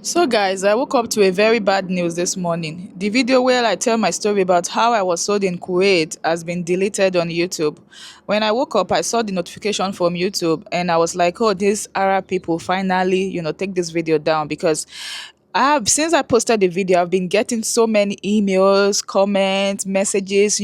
So guys, I woke up to a very bad news this morning. The video where I tell my story about how I was sold in Kuwait has been deleted on YouTube. When I woke up, I saw the notification from YouTube and I was like, oh, these Arab people finally, take this video down because since I posted the video, I've been getting so many emails, comments, messages,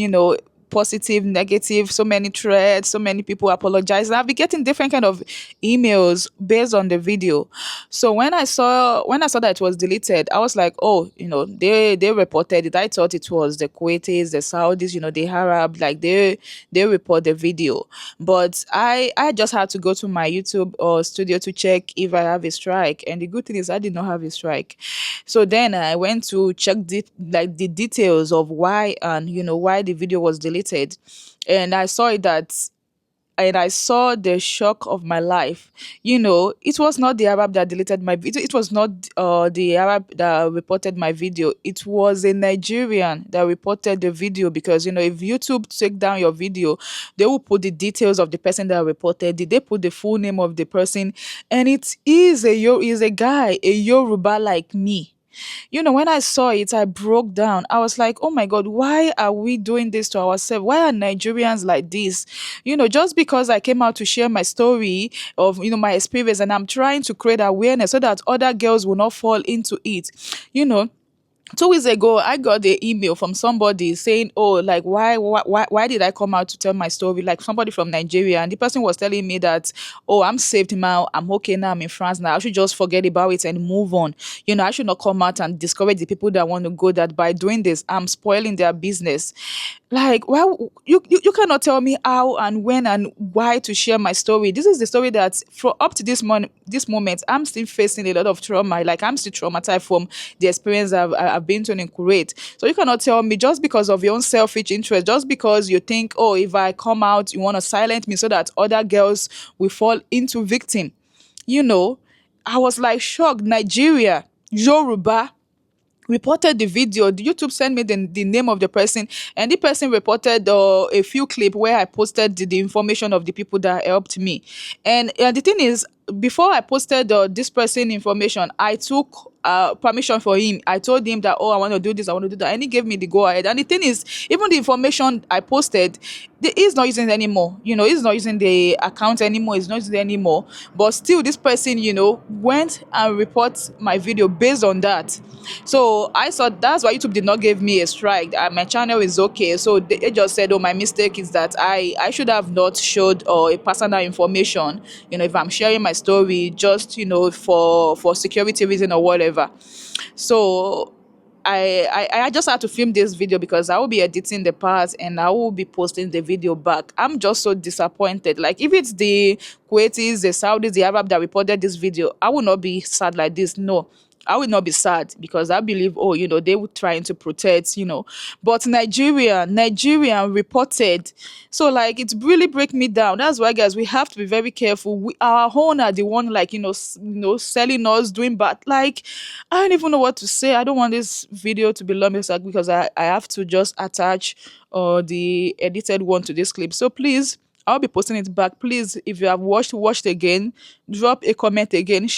positive, negative, so many threads, so many people apologizing. I've been getting different kind of emails based on the video. So when I saw that it was deleted, I was like, oh, they reported it. I thought it was the Kuwaitis, the Saudis, the Arab, like they report the video. But I just had to go to my YouTube or studio to check if I have a strike. And the good thing is I did not have a strike. So then I went to check the details of why, and why the video was deleted. And I saw it that and I saw the shock of my life. It was not the Arab that deleted my video. It was not the Arab that reported my video. It was a Nigerian that reported the video because, if YouTube take down your video, they will put the details of the person that reported it. They put the full name of the person. And it is a guy, a Yoruba like me. When I saw it, I broke down. I was like, oh my God, why are we doing this to ourselves? Why are Nigerians like this? Just because I came out to share my story of, my experience, and I'm trying to create awareness so that other girls will not fall into it. You know, 2 weeks ago, I got the email from somebody saying, oh, like, why did I come out to tell my story? Like somebody from Nigeria. And the person was telling me that, oh, I'm saved now. I'm okay now. I'm in France now. I should just forget about it and move on. I should not come out and discourage the people that want to go, that by doing this, I'm spoiling their business. Like, well, you cannot tell me how and when and why to share my story. This is the story that for up to this moment, I'm still facing a lot of trauma. Like, I'm still traumatized from the experience I've been to in Kuwait. So you cannot tell me just because of your own selfish interest, just because you think, oh, if I come out, you want to silence me so that other girls will fall into victim. You know, I was like shocked. Nigeria, Yoruba reported the video. The YouTube sent me the name of the person, and the person reported a few clip where I posted the information of the people that helped me. And the thing is, before I posted this person information, I took permission for him. I told him that, oh, I want to do this, I want to do that, and he gave me the go ahead. And the thing is, even the information I posted, he's not using it anymore. He's not using the account anymore. He's not using it anymore. But still, this person, went and report my video based on that. So I saw that's why YouTube did not give me a strike. My channel is okay. So they just said, oh, my mistake is that I should have not showed a personal information. If I'm sharing my story, just for security reason or whatever. So I just had to film this video because I will be editing the parts and I will be posting the video back. I'm just so disappointed. Like, if it's the Kuwaitis, the Saudis, the Arab that reported this video, I will not be sad like this. No, I will not be sad because I believe, oh, they were trying to protect, But Nigerian reported. So, like, it really break me down. That's why, guys, we have to be very careful. Our own are the one, like, selling us, doing bad. Like, I don't even know what to say. I don't want this video to be long because I have to just attach the edited one to this clip. So please, I'll be posting it back. Please, if you have watched again, drop a comment again.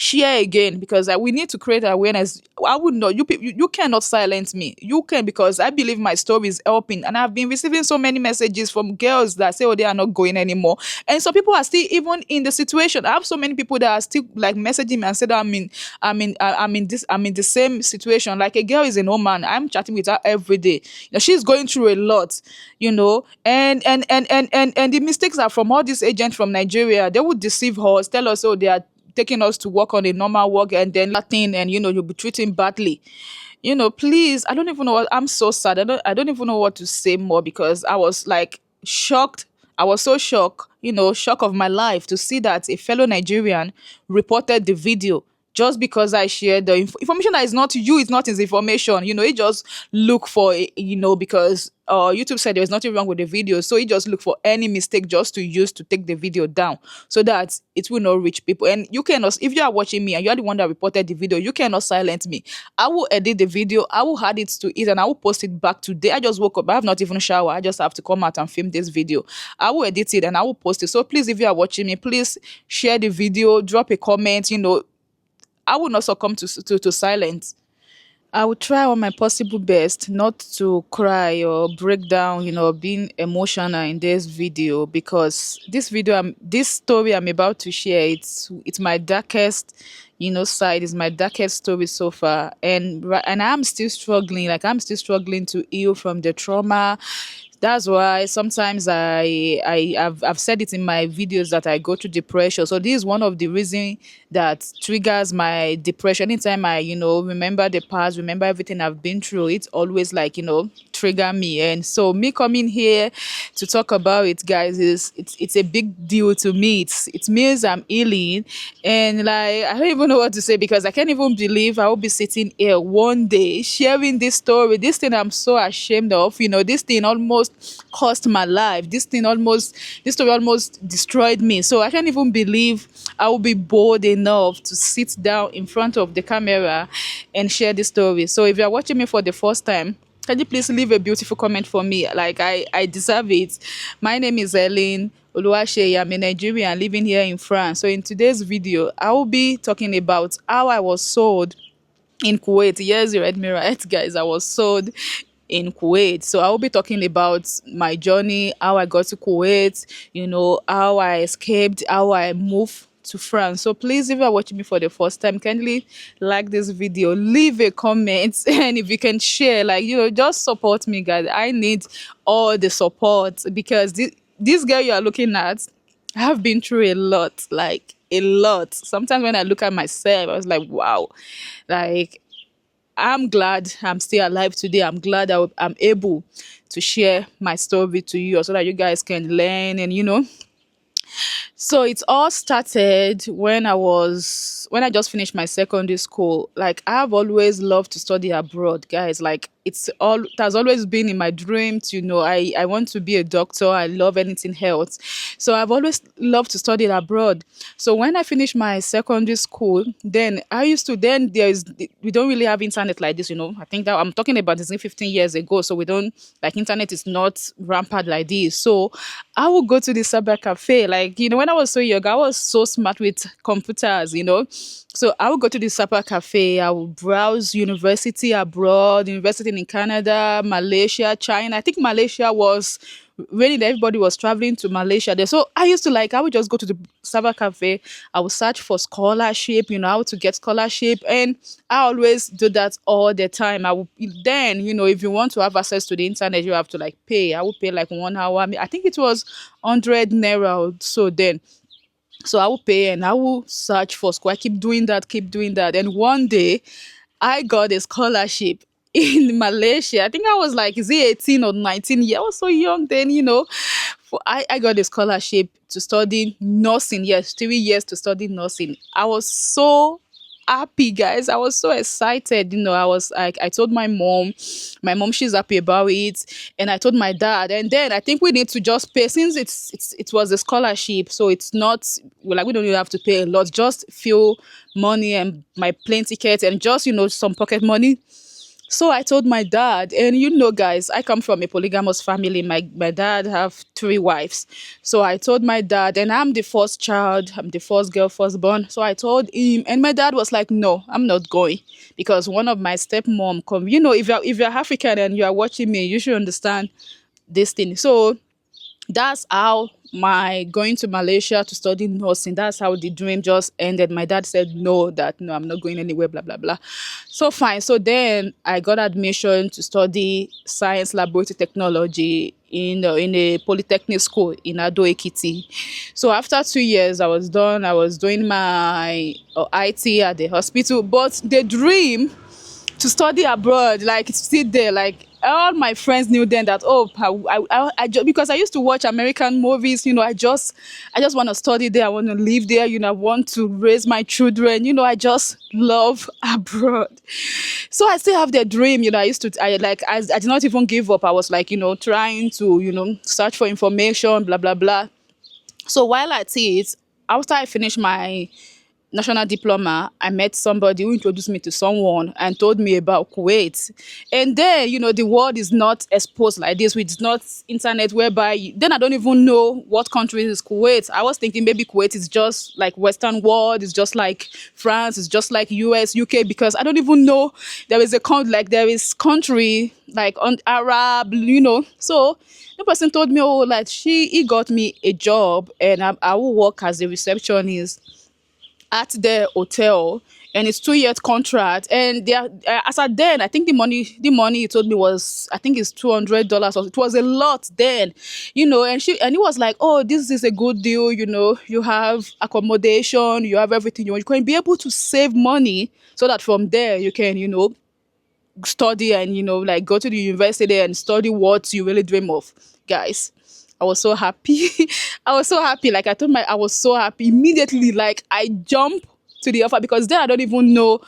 Share again because we need to create awareness. I would not, you cannot silence me. You can, because I believe my story is helping, and I've been receiving so many messages from girls that say, oh, they are not going anymore, and some people are still even in the situation. I have so many people that are still like messaging me and said, I'm in the same situation. Like, a girl is an Oman. I'm chatting with her every day. She's going through a lot, and the mistakes are from all these agents from Nigeria. They would deceive us, tell us, oh, they are taking us to work on a normal work, and then nothing, and you'll be treating badly. Please, I don't even know I'm so sad. I don't even know what to say more because I was like shocked. I was so shocked, shock of my life to see that a fellow Nigerian reported the video just because I shared the information that is not you, it's not his information. He just look for it, because YouTube said there was nothing wrong with the video. So he just look for any mistake just to use to take the video down so that it will not reach people. And you cannot, if you are watching me and you are the one that reported the video, you cannot silence me. I will edit the video, I will add it to it, and I will post it back today. I just woke up, I have not even showered. I just have to come out and film this video. I will edit it and I will post it. So please, if you are watching me, please share the video, drop a comment, I will not succumb to silence. I will try on my possible best not to cry or break down, being emotional in this video, because this story I'm about to share, it's my darkest, side. It's my darkest story so far, and I'm still struggling. Like, I'm still struggling to heal from the trauma. That's why sometimes I've said it in my videos that I go through depression. So this is one of the reasons that triggers my depression. Anytime I, remember the past, remember everything I've been through, it's always like, trigger me. And so me coming here to talk about it, guys, it's a big deal to me. It means I'm healing, and like, I don't even know what to say, because I can't even believe I will be sitting here one day sharing this story. This thing I'm so ashamed of. This thing almost cost my life. This story almost destroyed me. So I can't even believe I will be bold enough to sit down in front of the camera and share this story. So if you're watching me for the first time, can you please leave a beautiful comment for me? Like, I deserve it. My name is Oluwaseyi. I'm a Nigerian living here in France. So in today's video, I will be talking about how I was sold in Kuwait. Yes, you read me right, guys. I was sold in Kuwait. So I will be talking about my journey, how I got to Kuwait, how I escaped, how I moved to France. So please, if you are watching me for the first time, kindly like this video, leave a comment, and if you can share, like, just support me, guys. I need all the support, because this girl you are looking at, I have been through a lot, like a lot. Sometimes when I look at myself, I was like, wow, like, I'm glad I'm still alive today. I'm glad I'm able to share my story to you, so that you guys can learn, and so it all started when I just finished my secondary school. Like, I've always loved to study abroad, guys. Like, it has always been in my dreams. I want to be a doctor. I love anything health. So I've always loved to study abroad. So when I finished my secondary school, then we don't really have internet like this. I think that I'm talking about this 15 years ago. So we don't, like, internet is not rampant like this. So I would go to the cyber cafe. Like, when I was so young, I was so smart with computers. So I would go to the cyber cafe. I would browse university abroad, university in Canada, Malaysia, China. I think Malaysia was really, everybody was traveling to Malaysia there. So I would just go to the cyber cafe. I would search for scholarship, how to get scholarship. And I always do that all the time. If you want to have access to the internet, you have to like pay. I would pay like 1 hour. I think it was 100 naira or so then. So I will pay and I will search for school. I keep doing that, keep doing that. And one day I got a scholarship in Malaysia. I think I was like, is it 18 or 19? Yeah, I was so young then. I got a scholarship to study nursing. Yes, 3 years to study nursing. I was so happy, guys. I was so excited. I told my mom, she's happy about it, and I told my dad. And then I think we need to just pay, since it was a scholarship, so it's not, well, like, we don't even have to pay a lot, just few money and my plane ticket and just some pocket money. So I told my dad, and guys, I come from a polygamous family. My dad have 3 wives. So I told my dad, and I'm the first child, I'm the first girl, firstborn. So I told him, and my dad was like, no, I'm not going, because one of my stepmom come. If you're African and you are watching me, you should understand this thing. So that's how my going to Malaysia to study nursing, that's how the dream just ended. My dad said no, that no, I'm not going anywhere, blah blah blah. So fine. So then I got admission to study science laboratory technology in a polytechnic school in Ado Ekiti. So after 2 years I was done. I was doing my IT at the hospital, but the dream to study abroad, like, it's still there. Like, all my friends knew then that, oh, because I used to watch American movies. I just want to study there. I want to live there. I want to raise my children. I just love abroad. So I still have the dream. I did not even give up. I was like, trying to, search for information, blah blah blah. So while at it, after I finished my national diploma, I met somebody who introduced me to someone and told me about Kuwait. And then, the world is not exposed like this, with not internet whereby then I don't even know what country is Kuwait. I was thinking maybe Kuwait is just like Western world, it's just like France, it's just like US, UK, because I don't even know there is a like there is country like on Arab. So the person told me, oh, like he got me a job and I will work as a receptionist at the hotel, and it's 2 years contract, and they are, as at then I think the money he told me was, I think it's $200, or it was a lot then. And he was like, oh, this is a good deal, you have accommodation, you have everything you want, you can be able to save money so that from there you can study and like go to the university and study what you really dream of, guys. I was so happy. I was so happy. Like I was so happy immediately. Like I jumped to the offer because then I don't even know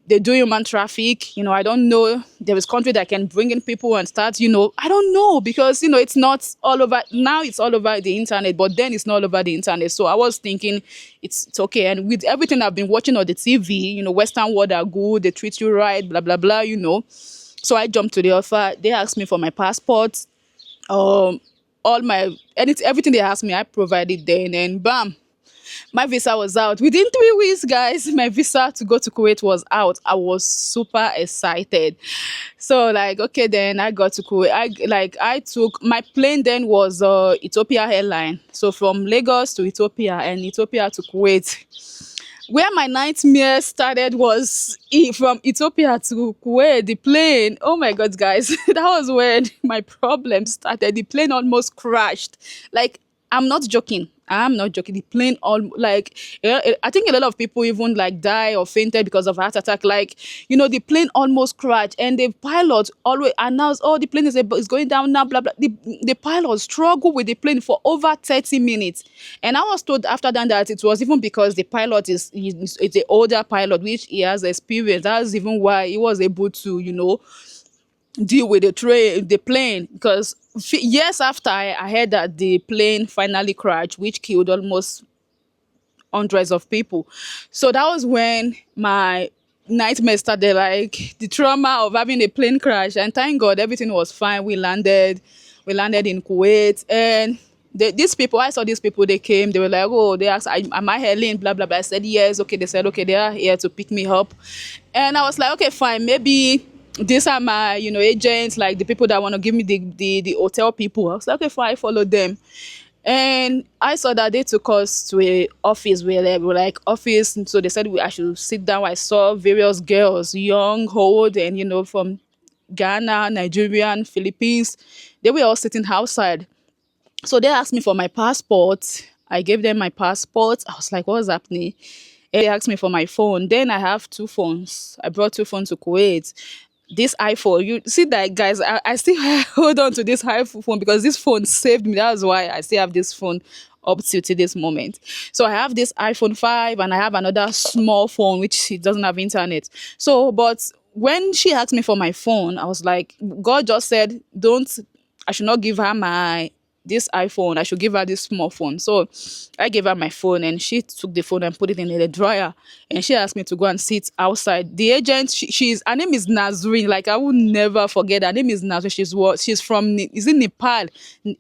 they do human traffic. I don't know there is country that can bring in people and start. I don't know because it's not all over now. It's all over the internet, but then it's not all over the internet. So I was thinking it's okay. And with everything I've been watching on the TV, Western world are good. They treat you right. Blah blah blah. So I jumped to the offer. They asked me for my passport. Um, all my everything they asked me, I provided then, and bam, my visa was out within 3 weeks, guys. My visa to go to Kuwait was out. I was super excited. So like, okay, then I got to Kuwait. I took my plane then was Ethiopia airline. So from Lagos to Ethiopia and Ethiopia to Kuwait. Where my nightmare started was from Ethiopia to Kuwait, the plane. Oh my God, guys. That was when my problem started. The plane almost crashed. Like, I'm not joking. I'm not joking. The plane I think a lot of people even like die or fainted because of heart attack. Like, the plane almost crashed and the pilot always announced, oh, the plane is going down now, blah, blah. The pilot struggled with the plane for over 30 minutes. And I was told after that it was even because the pilot is the older pilot, which he has experience. That's even why he was able to, deal with the plane, because years after I heard that the plane finally crashed, which killed almost hundreds of people. So that was when my nightmare started, like the trauma of having a plane crash. And thank God everything was fine. We landed in Kuwait, and these people, I saw these people, they came, they were like, oh, they asked, am I Helen, blah blah blah. I said yes. Okay, they said okay, they are here to pick me up. And I was like, okay, fine, maybe these are my agents, like the people that want to give me the hotel people. I was like, okay, fine, I follow them. And I saw that they took us to a office where they were like office, and so they said I should sit down. I saw various girls, young, old, and from Ghana, Nigerian, Philippines. They were all sitting outside. So they asked me for my passport. I gave them my passport. I was like, what's happening? And they asked me for my phone. Then I have two phones. I brought two phones to Kuwait. This iPhone, you see that, guys, I still hold on to this iPhone because this phone saved me. That's why I still have this phone up to this moment. So I have this iPhone 5 and I have another small phone which it doesn't have internet. So, but when she asked me for my phone, I was like, God just said, I should not give her this iPhone. I should give her this small phone. So I gave her my phone and she took the phone and put it in the dryer. And she asked me to go and sit outside. The agent, her name is Nazreen. Like, I will never forget. Her name is Nazreen. She's from, is in Nepal,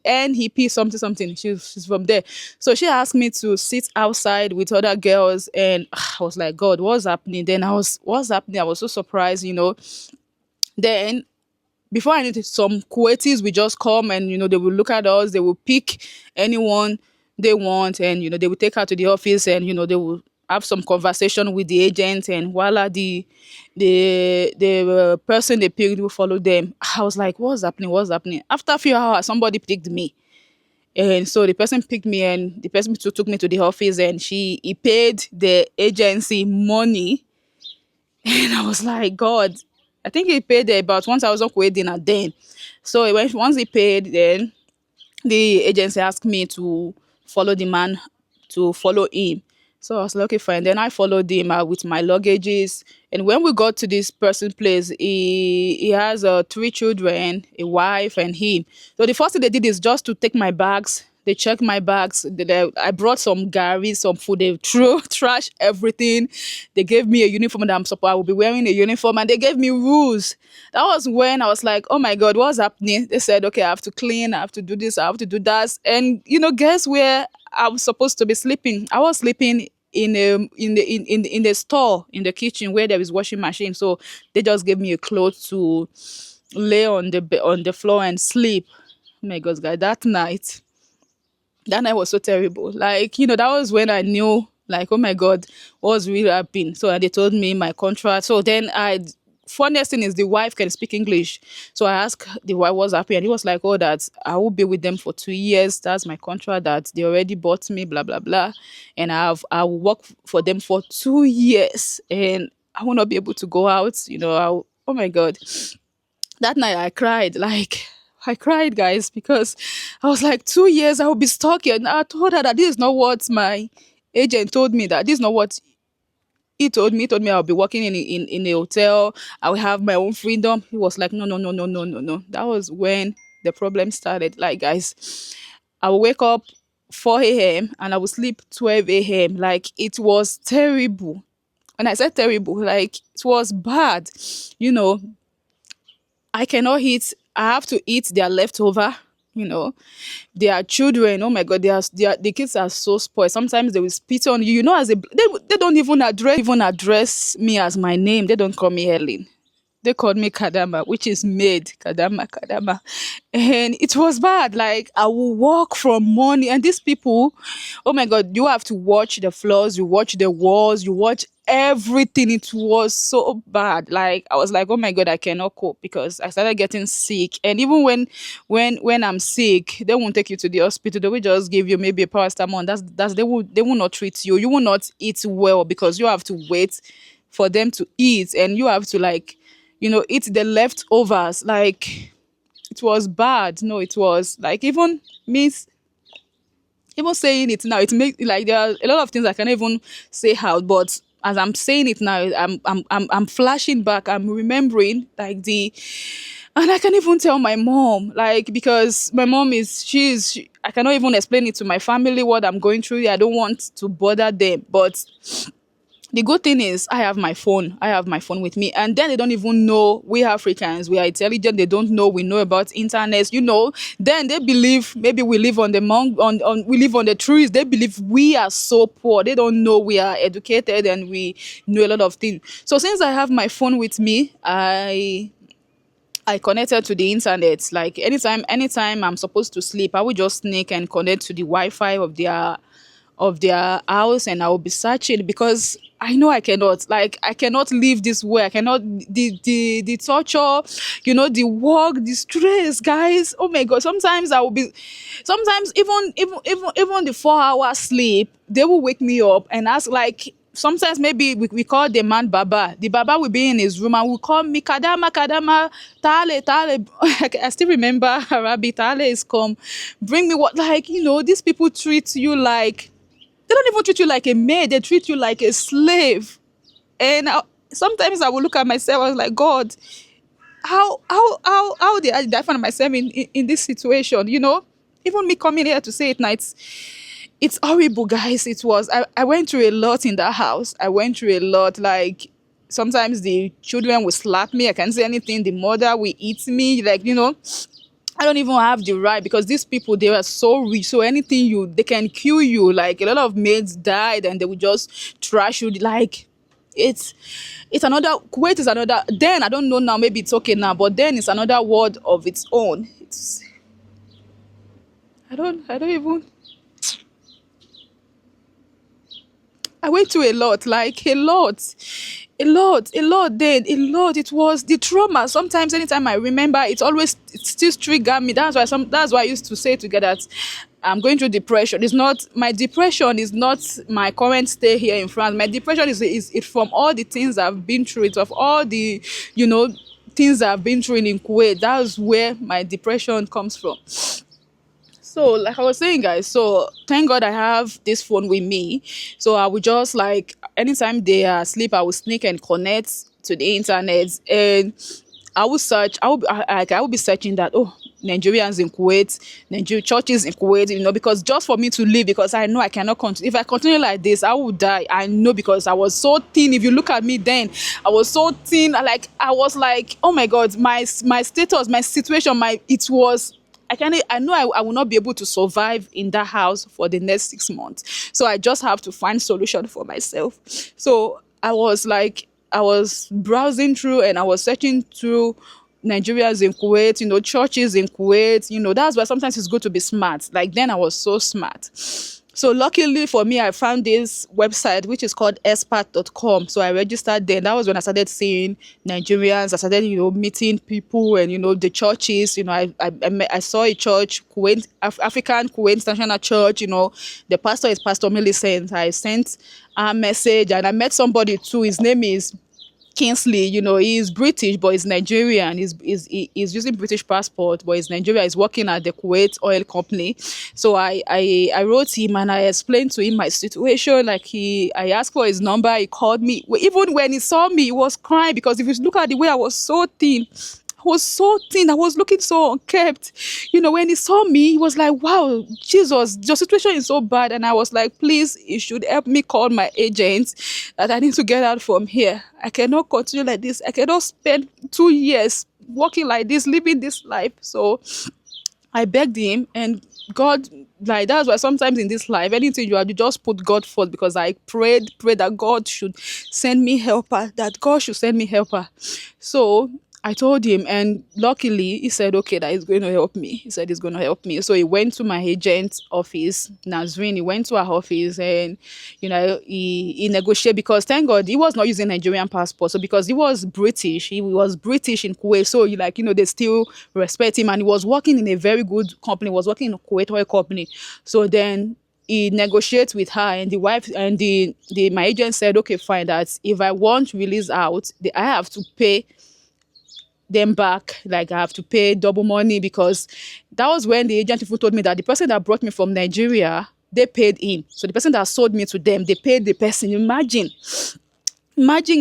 NEP something something. She's from there. So she asked me to sit outside with other girls, and I was like, God, what's happening? Then what's happening? I was so surprised, Then before I knew it, some Kuwaitis will just come and they will look at us, they will pick anyone they want, and they will take her to the office, and they will have some conversation with the agent, and voila, the person they picked will follow them. I was like, what's happening? What's happening? After a few hours, somebody picked me. And so the person picked me, and the person took me to the office, and he paid the agency money. And I was like, God, I think he paid about 1,000 Kuwait dinar then. So once he paid, then the agency asked me to follow the man, to follow him. So I was like, okay, fine. Then I followed him with my luggages. And when we got to this person's place, he has 3 children, a wife, and him. So the first thing they did is just to take my bags. They check my bags. I brought some gari, some food. They threw trash everything. They gave me a uniform that I will be wearing a uniform, and they gave me rules. That was when I was like, oh my god, what's happening? They said, okay, I have to clean, I have to do this, I have to do that, and guess where I was supposed to be sleeping? I was sleeping in the store in the kitchen where there is washing machine. So they just gave me a cloth to lay on on the floor and sleep. Oh my god, guys, that night was so terrible. Like, that was when I knew, like, oh my God, what was really happening. So they told me my contract. So then funniest thing is the wife can speak English. So I asked the wife what's happening. And he was like, oh, that I will be with them for 2 years. That's my contract, that they already bought me, blah, blah, blah. And I will work for them for 2 years. And I will not be able to go out. Oh my God. That night I cried. Like, I cried, guys, because I was like, 2 years I will be stuck here. And I told her that this is not what my agent told me, that this is not what he told me. He told me I'll be working in a hotel. I will have my own freedom. He was like, no, no, no, no, no, no, no. That was when the problem started. Like, guys, I will wake up 4 a.m. and I will sleep 12 a.m. Like, it was terrible. When I said terrible, like, it was bad. You know, I cannot eat. I have to eat their leftover. Their children. Oh my God, the kids are so spoiled. Sometimes they will spit on you. As they don't even address me as my name. They don't call me Helen. They called me Kadama, which is maid. Kadama, Kadama. And it was bad. Like, I will walk from morning. And these people, oh my God, you have to watch the floors, you watch the walls, you watch everything. It was so bad. Like, I was like, oh my God, I cannot cope, because I started getting sick. And even when I'm sick, they won't take you to the hospital. They will just give you maybe a paracetamol. They will not treat you. You will not eat well, because you have to wait for them to eat, and you have to, like, eat the leftovers. Like, it was bad. No, it was like, even saying it now, it makes, like, there are a lot of things I can't even say out. But as I'm saying it now, I'm flashing back. I'm remembering, like, and I can't even tell my mom, like, because my mom I cannot even explain it to my family what I'm going through. I don't want to bother them, but the good thing is I have my phone. I have my phone with me. And then they don't even know we Africans. We are intelligent. They don't know we know about internet. Then they believe maybe we live on the we live on the trees. They believe we are so poor. They don't know we are educated and we know a lot of things. So since I have my phone with me, I connected to the internet. Like, anytime I'm supposed to sleep, I will just sneak and connect to the Wi-Fi of their house, and I will be searching, because I know I cannot live this way. I cannot, the torture, the work, the stress, guys. Oh my God. Sometimes even the 4 hour sleep, they will wake me up and ask, like, sometimes maybe we call the man Baba. The Baba will be in his room and will call me, Kadama, Kadama, Tale, Tale. I still remember Rabbi Tale is come. Bring me what, like, these people treat you like, they don't even treat you like a maid. They treat you like a slave. And sometimes I will look at myself. I was like, God, how did I find myself in this situation? Even me coming here to say it now, it's horrible, guys. It was. I went through a lot in that house. I went through a lot. Like, sometimes the children will slap me. I can't say anything. The mother will eat me. Like, I don't even have the right, because these people, they are so rich. So anything they can kill you. Like, a lot of maids died and they would just trash you. Like, it's another, Kuwait is another, then I don't know now, maybe it's okay now, but then it's another world of its own. I don't even, I went through a lot, like a lot. Then a lot. It was the trauma. Sometimes, anytime I remember, it still trigger me. That's why I used to say together that I'm going through depression. My depression is not my current stay here in France. My depression is it from all the things I've been through. It's of all the things I've been through in Kuwait. That's where my depression comes from. So, like I was saying, guys, so thank God I have this phone with me. So I would just, like, anytime they are asleep, I will sneak and connect to the internet, and I will search. I will be searching that. Oh, Nigerians in Kuwait, Nigerian churches in Kuwait, because just for me to live, because I know I cannot continue. If I continue like this, I will die. I know, because I was so thin. If you look at me then, I was so thin. Like, I was like, oh my God, my status, my situation, it was. I know I will not be able to survive in that house for the next 6 months. So I just have to find solution for myself. So I was browsing through and I was searching through Nigerians in Kuwait, churches in Kuwait. That's why sometimes it's good to be smart. Like, then I was so smart. So luckily for me, I found this website which is called expert.com. So I registered there. That was when I started seeing Nigerians. I started, meeting people and, the churches. I saw a church, Kuwait, African Kuwait International Church. The pastor is Pastor Millicent. I sent a message and I met somebody too. His name is Kingsley. He's British, but he's Nigerian. He's using British passport, but he's Nigerian. He's working at the Kuwait oil company. So I wrote him and I explained to him my situation. Like, I asked for his number. He called me. Even when he saw me, he was crying, because if you look at the way I was so thin, I was so thin. I was looking so unkempt. When he saw me, he was like, wow, Jesus, your situation is so bad. And I was like, please, you should help me call my agent that I need to get out from here. I cannot continue like this. I cannot spend 2 years working like this, living this life. So I begged him, and God, like, that's why sometimes in this life, anything you have, you just put God first, because I prayed that God should send me helper, So I told him, and luckily he said, okay, that he's going to help me. He said he's going to help me. So he went to my agent's office, Nazreen. He went to her office and, he negotiated, because thank God he was not using Nigerian passport. So because he was British in Kuwait. So they still respect him, and he was working in a very good company. He was working in a Kuwait oil company. So then he negotiates with her, and the wife and my agent said, okay, fine, that if I want release out, I have to pay them back. Like, I have to pay double money, because that was when the agent even told me that the person that brought me from Nigeria, they paid him. So the person that sold me to them, they paid the person. Imagine,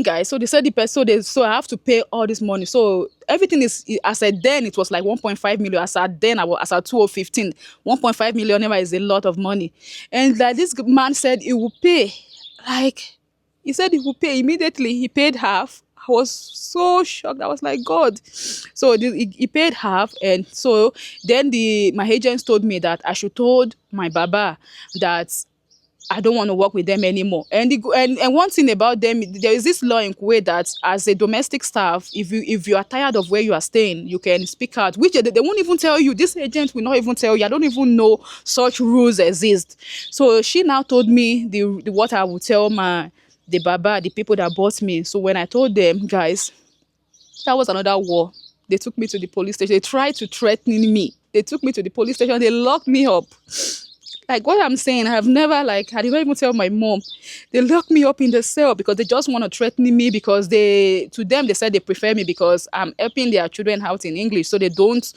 guys. So they said the person, so I have to pay all this money. So everything is, as at then, it was like 1.5 million. As at then, as at 2015, 1.5 million naira is a lot of money. And like, this man said he will pay. Like, he said he will pay immediately. He paid half. I was so shocked. I was like, God. So he paid half, and so then my agents told me that I should told my baba that I don't want to work with them anymore. And one thing about them, there is this law in Kuwait that as a domestic staff, if you are tired of where you are staying, you can speak out, which they won't even tell you. This agent will not even tell you. I don't even know such rules exist. So she now told me the what I would tell the baba, the people that bought me. So when I told them, guys, that was another war. They took me to the police station. They tried to threaten me. They took me to the police station. They locked me up. Like, what I'm saying, I did not even tell my mom. They locked me up in the cell because they just want to threaten me, because to them, they said they prefer me because I'm helping their children out in English. So they don't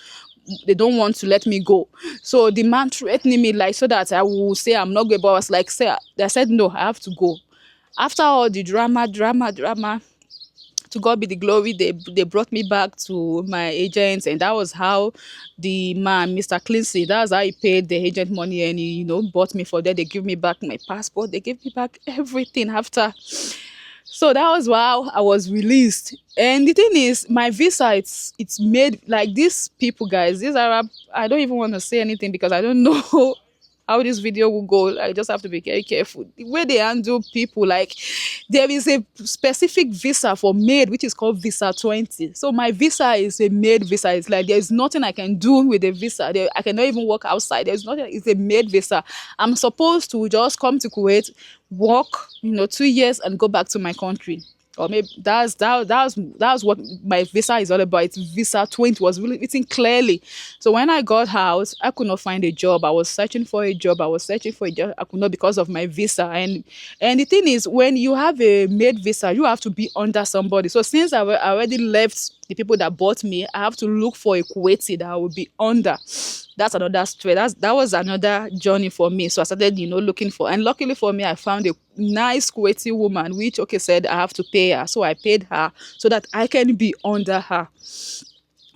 want to let me go. So the man threatening me, like, so that I will say I'm not going. But I was like, I said, no, I have to go. After all the drama, to God be the glory, they brought me back to my agents, and that was how the man, Mr. Clincy, that's how he paid the agent money, and he, bought me for that. They give me back my passport, they gave me back everything after. So that was how I was released. And the thing is, my visa, it's made like these people, guys, these Arab, I don't even want to say anything because I don't know how this video will go. I just have to be very careful. The way they handle people, like, there is a specific visa for maid, which is called visa 20. So my visa is a maid visa. It's like there's nothing I can do with the visa. I cannot even work outside. There's nothing. It's a maid visa. I'm supposed to just come to Kuwait, work, 2 years, and go back to my country. Or maybe that's what my visa is all about. It's visa 20 was really written clearly. So when I got out, I could not find a job. I was searching for a job. I could not, because of my visa. And the thing is, when you have a maid visa, you have to be under somebody. So since I already left the people that bought me, I have to look for a Kuwaiti that I will be under. That's another stress. That was another journey for me. So I started, looking for, and luckily for me, I found a nice Kuwaiti woman, which, said I have to pay her. So I paid her so that I can be under her.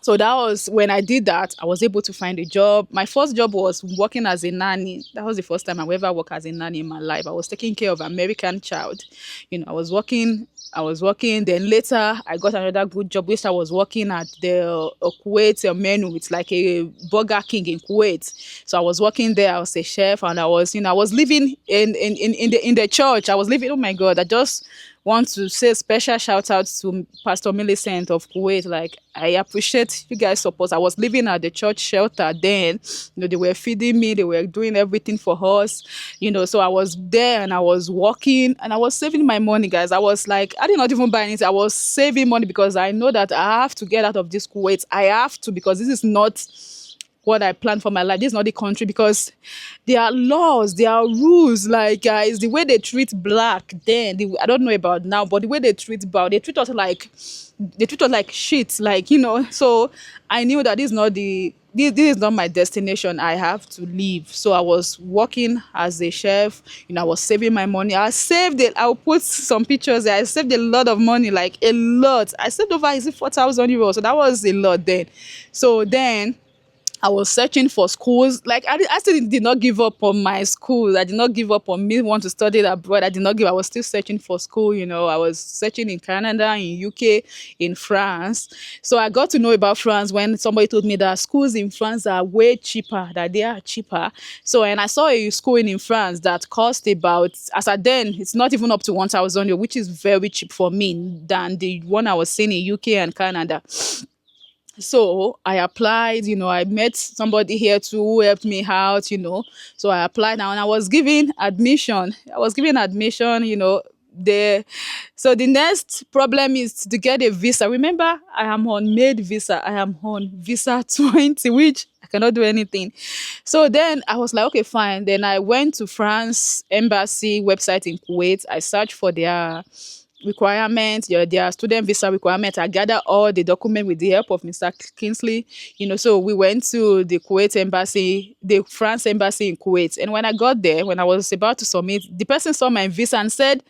So that was when I did that, I was able to find a job. My first job was working as a nanny. That was the first time I ever worked as a nanny in my life. I was taking care of an American child. I was working. Then later I got another good job, which I was working at the Kuwait menu. It's like a Burger King in Kuwait. So I was working there. I was a chef, and I was living in the church. I was living. Oh my God! I just want to say special shout out to Pastor Millicent of Kuwait. Like, I appreciate you guys' support. I was living at the church shelter then. They were feeding me, they were doing everything for us. So I was there and I was working and I was saving my money, guys. I was like, I did not even buy anything. I was saving money because I know that I have to get out of this Kuwait. I have to, because this is not what I plan for my life. This is not the country, because there are laws, there are rules. Like, guys, the way they treat black then, I don't know about now, but the way they treat black, they treat us like shit. Like, so I knew that this is not my destination. I have to leave. So I was working as a chef. I was saving my money. I saved it. I'll put some pictures there. I saved a lot of money, like a lot. I saved over, is it 4,000 euros? So that was a lot then. So then I was searching for schools. Like, I still did not give up on my school. I did not give up on me want to study abroad. I did not give. I was still searching for school. I was searching in Canada, in UK, in France. So I got to know about France when somebody told me that schools in France are way cheaper. That they are cheaper. So, and I saw a school in France that cost about, as at then, it's not even up to 1,000 euro, which is very cheap for me than the one I was seeing in UK and Canada. So I applied. I met somebody here too who helped me out. So I applied now and I was given admission. There. So the next problem is to get a visa. Remember, I am on maid visa. I am on visa 20, which I cannot do anything. So then I was like, okay, fine. Then I went to France embassy website in Kuwait. I searched for their requirements, their student visa requirements. I gathered all the documents with the help of Mr. Kingsley. So we went to the Kuwait embassy, the France embassy in Kuwait. And when I got there, when I was about to submit, the person saw my visa and said,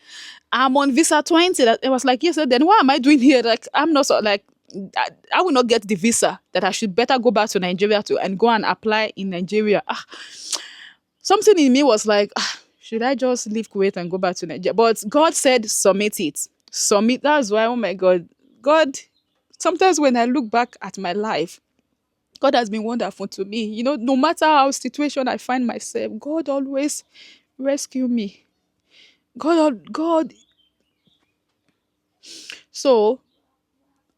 I'm on visa 20. I was like, yes, then what am I doing here? Like, I'm not so, like, I will not get the visa, that I should better go back to Nigeria and go and apply in Nigeria. Something in me was like, should I just leave Kuwait and go back to Nigeria? But God said, submit it. Submit. That's why, oh my God. God, sometimes when I look back at my life, God has been wonderful to me. No matter how situation I find myself, God always rescue me. God. So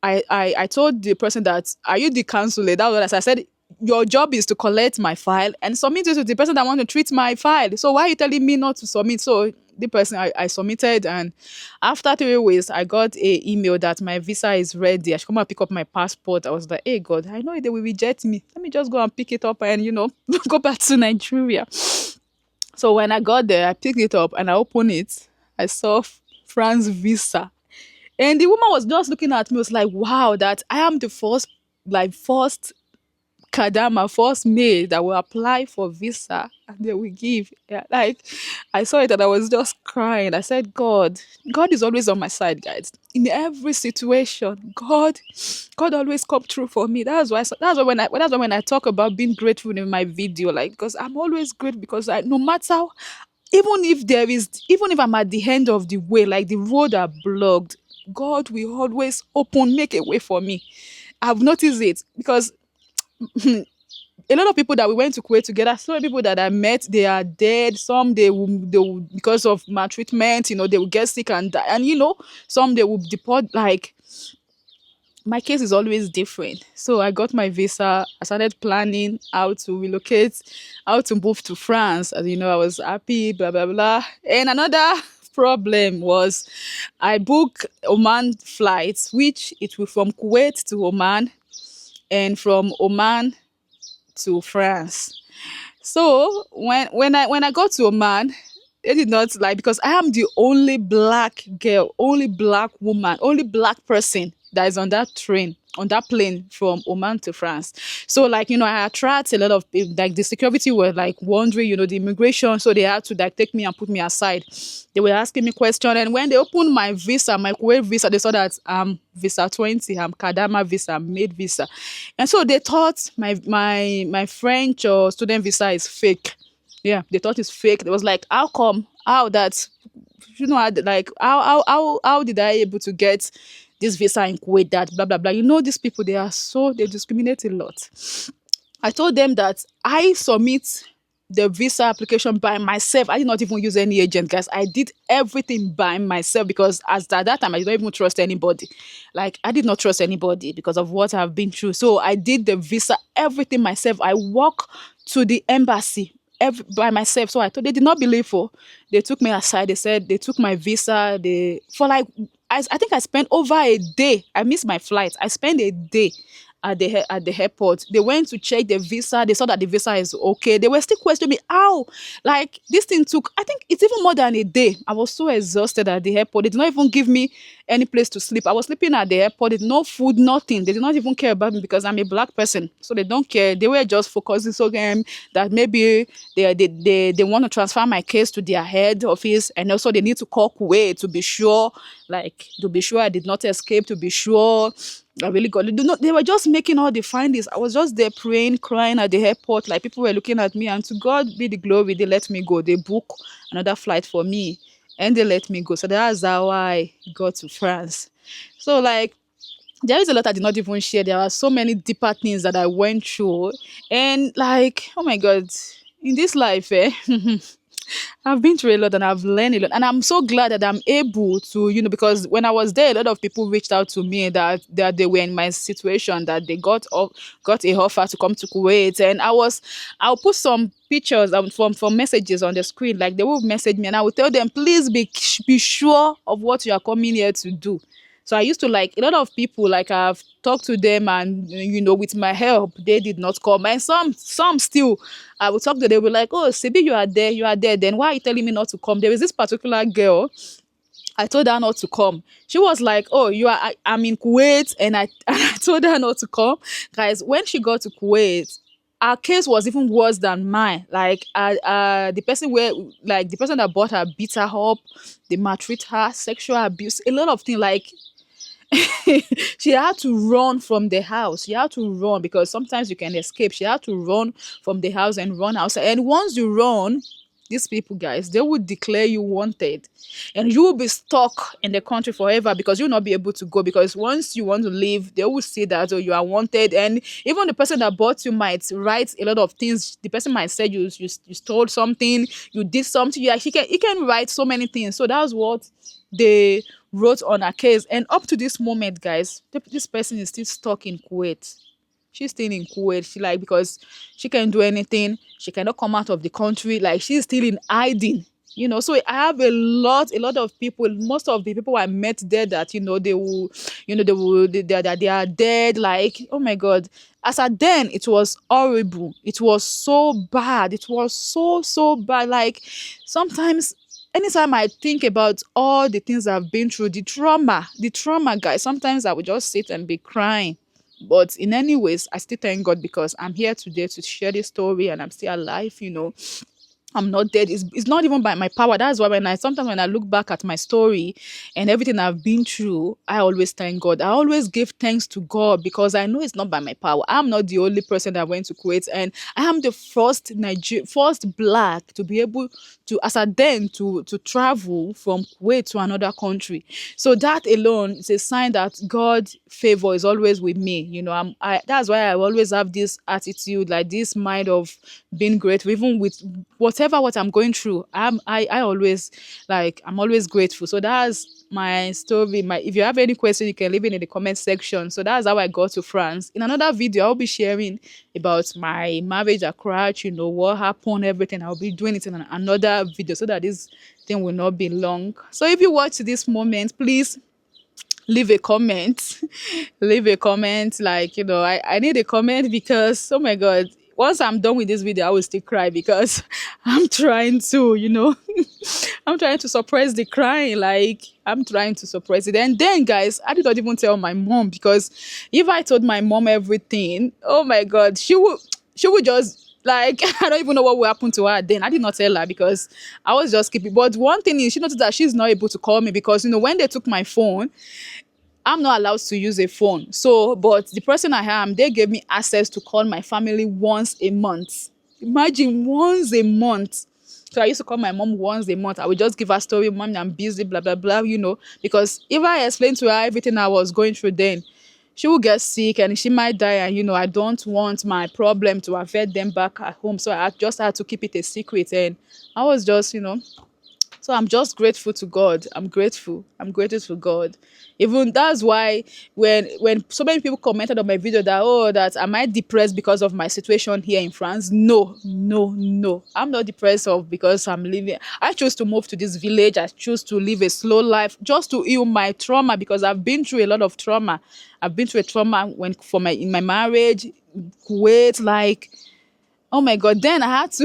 I told the person that, are you the counselor? That was what I said. Your job is to collect my file and submit it to the person that want to treat my file. So why are you telling me not to submit? So the person I submitted, and after 3 weeks, I got a email that my visa is ready. I should come and pick up my passport. I was like, hey God, I know they will reject me. Let me just go and pick it up and go back to Nigeria. So when I got there, I picked it up and I opened it. I saw France visa. And the woman was just looking at me, was like, wow, that I am the first Kadama, first maid that will apply for visa and they will give. Yeah, like, I saw it and I was just crying. I said, God is always on my side, guys. In every situation, God always come through for me. That's why when I talk about being grateful in my video, like, because I'm always grateful, because no matter, even if I'm at the end of the way, like the road are blocked, God will always make a way for me. I've noticed it, because a lot of people that we went to Kuwait together, so many people that I met, they are dead. Some they will because of maltreatment, they will get sick and die. And some they will deport. Like, my case is always different. So I got my visa. I started planning how to relocate, how to move to France. As I was happy, blah blah blah. And another problem was I booked Oman flights, which it was from Kuwait to Oman and from Oman to France. So when I got to Oman, they did not, like, because I am the only black girl, only black woman, only black person that is on that train, on that plane from Oman to France. So like, I attract a lot of people, like the security were like wondering, the immigration. So they had to like take me and put me aside. They were asking me questions. And when they opened my visa, my Kuwait visa, they saw that I'm visa 20, I'm Kadama visa, I'm maid visa. And so they thought my French or student visa is fake. Yeah, they thought it's fake. It was like, how come? How that? Like how did I able to get this visa in Kuwait? That blah blah blah. These people they discriminate a lot. I told them that I submit the visa application by myself. I did not even use any agent, guys. I did everything by myself because as at that time I did not even trust anybody. Like I did not trust anybody because of what I've been through. So I did the visa, everything myself. I walk to the embassy by myself. So I thought they did not believe for. They took me aside. They said they took my visa. They for like I think I spent over a day. I missed my flight. I spent a day at the airport. They went to check the visa. They saw that the visa is okay. They were still questioning me how, like this thing took. I think it's even more than a day. I was so exhausted at the airport. They did not even give me any place to sleep. I was sleeping at the airport. There's no food, nothing. They did not even care about me because I'm a black person, so they don't care. They were just focusing so that maybe they want to transfer my case to their head office, and also they need to call Kuwait to be sure, I did not escape, to be sure I really got it. They were just making all the findings. I was just there praying, crying at the airport. Like people were looking at me, and to God be the glory. They let me go. They booked another flight for me, and they let me go. So that's how I got to France. So like there is a lot I did not even share. There are so many deeper things that I went through, and like oh my God, in this life, I've been through a lot and I've learned a lot. And I'm so glad that I'm able to, because when I was there, a lot of people reached out to me that they were in my situation, that they got a offer to come to Kuwait. And I'll put some pictures from messages on the screen. Like they will message me and I will tell them, please be sure of what you are coming here to do. So I used to like a lot of people, like I've talked to them and with my help, they did not come. And some still I would talk to them, they were like, oh, Sebi, you are there. Then why are you telling me not to come? There was this particular girl, I told her not to come. She was like, oh, I'm in Kuwait, and I and I told her not to come. Guys, when she got to Kuwait, our case was even worse than mine. Like the person that bought her beat her up, they maltreat her, sexual abuse, a lot of things. Like she had to run from the house. She had to run because sometimes you can escape. She had to run from the house and run outside. And once you run, these people, guys, they will declare you wanted, and you will be stuck in the country forever because you'll not be able to go. Because once you want to leave, they will say that, oh, you are wanted. And even the person that bought you might write a lot of things. The person might say you stole something, you did something. He can write so many things. So that's what they wrote on her case. And up to this moment, guys, this person is still stuck in Kuwait. She's still in Kuwait. She like because she can't do anything. She cannot come out of the country. Like she's still in hiding. So I have a lot of people. Most of the people I met there that they are dead. Like oh my God. As at then, it was horrible. It was so bad. It was so bad. Like sometimes anytime I think about all the things I've been through, the trauma, guys, sometimes I would just sit and be crying. But in any ways, I still thank God because I'm here today to share this story and I'm still alive. I'm not dead. It's not even by my power. That's why sometimes when I look back at my story and everything I've been through, I always thank God. I always give thanks to God because I know it's not by my power. I'm not the only person that went to Kuwait, and I am the first black to be able to, as a then, to travel from Kuwait to another country. So that alone is a sign that God's favor is always with me. That's why I always have this attitude, like this mind of being grateful, even with what I'm going through. I'm always grateful. So that's my story. If you have any question, you can leave it in the comment section. So that's how I got to France. In another video, I'll be sharing about my marriage crash, what happened, everything. I'll be doing it in another video so that this thing will not be long. So if you watch this moment, please leave a comment. Leave a comment. Like, I need a comment because, oh my God, once I'm done with this video, I will still cry because I'm trying to, I'm trying to suppress the crying. Like, I'm trying to suppress it. And then, guys, I did not even tell my mom, because if I told my mom everything, oh my God, she would just, like, I don't even know what will happen to her then. I did not tell her because I was just keeping. But one thing is, she noticed that she's not able to call me because, when they took my phone, I'm not allowed to use a phone. So, but the person I am, they gave me access to call my family once a month. Imagine, once a month. So I used to call my mom once a month. I would just give her story, mom, I'm busy, blah, blah, blah, because if I explained to her everything I was going through then, she will get sick and she might die. And, I don't want my problem to affect them back at home. So I just had to keep it a secret. And I was just, so I'm just grateful to God. I'm grateful. I'm grateful to God. Even that's why when so many people commented on my video that, oh, that am I depressed because of my situation here in France? No, no, no. I'm not depressed of because I'm living. I chose to move to this village. I choose to live a slow life just to heal my trauma, because I've been through a lot of trauma. I've been through a trauma in my marriage, Kuwait, like, oh my God, then I had to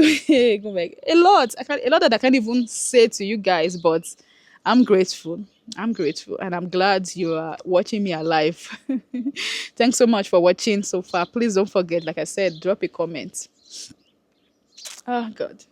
oh my, a lot that I can't even say to you guys, but I'm grateful. I'm grateful and I'm glad you are watching me alive. Thanks so much for watching so far. Please don't forget, like I said, drop a comment. Oh God.